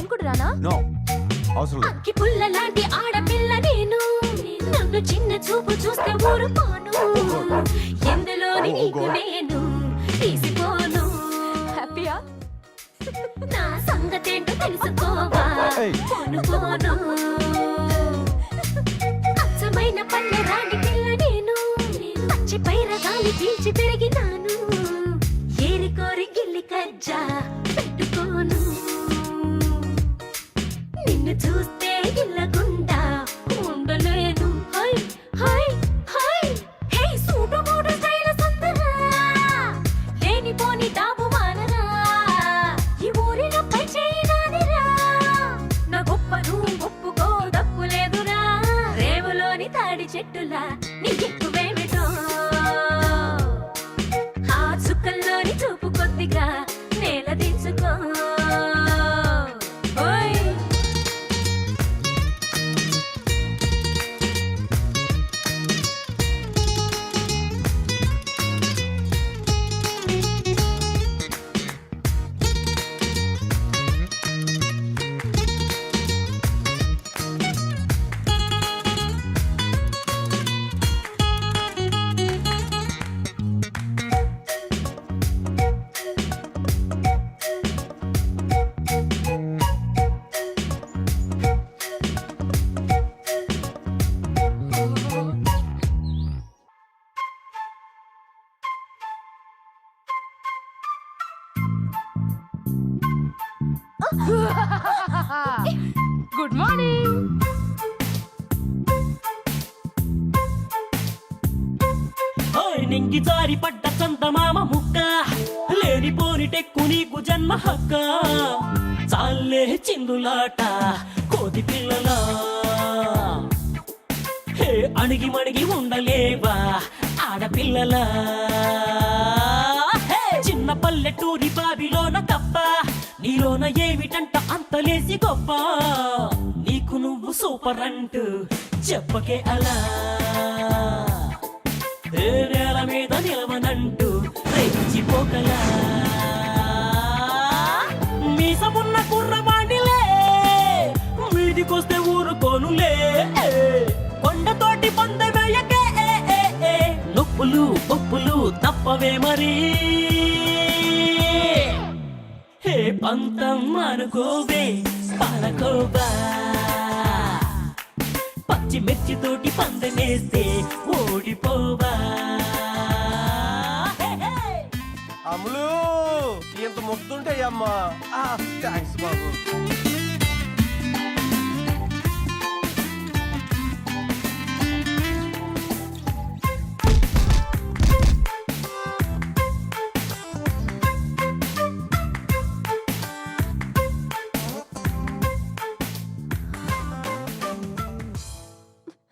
నేను కూడా రానా? నో అవసరం లేదు. అక్కి పుల్ల లాంటి ఆడపిల్ల నేను, నన్ను చిన్న చూపు చూస్తే ఊరుకోను. ఎందులోని నీకు నేను తీసిపోను. హ్యాపీయా? నా సంగతేంటో తెలుసుకోవా? పోను పోను. అచ్చమైన పల్లె రాణి పిల్ల నేను, పచ్చి పైర గాలి పీల్చి పెరిగినాను. ఏరి కోరి గిల్లి కజ్జా పెట్టుకోను. నిన్ను చూస్తే గిల్లగుండా ఉండలేను. హై హై హై హే సూటు మూడు స్టైల్ సుందరా, లేనిపోని డాబు మానరా, ఈ ఊరిలో పై చేయి నాదిరా. నా గొప్పను ఒప్పుకో తప్పు లేదురా, రేవులోని తాడి చెట్టులా నీ ఎక్కువేమిటో. ఆ చుక్కల్లోని చూపు కొద్దిగా నేల దించుకో. Good morning. నింగి జారి పడ్డ చందమామ ముక్క, లేనిపోని టెక్కు నీకు జన్మ హక్క. చాలే చిందులాట కోతి పిల్లలా, హే అణిగి మణిగి ఉండలేవా ఆడపిల్లలా. హే చిన్న పల్లెటూరి బావిలోన కప్ప, నీలోన ఏమిటంట అంతలేసి గొప్ప. నీకు నువ్వు సూపర్ అంటూ చెప్పకే అలా, నేల మీద నిలవనంటూ రెచ్చిపోకలా. మీసమున్న కుర్రవాణిలే, మీదికొస్తే ఊరుకోనులే. కొండతోటి పొందవేయకే నొప్పులు ఒప్పులు తప్పవే మరి. హే పంతం అనుకోవే పాలకోవా, పచ్చి మిర్చితోటి పందనేస్తే ఓడిపోవా. అమ్ములు ఎంత మొక్కుతుంటే అమ్మా. థ్యాంక్స్ బాబు.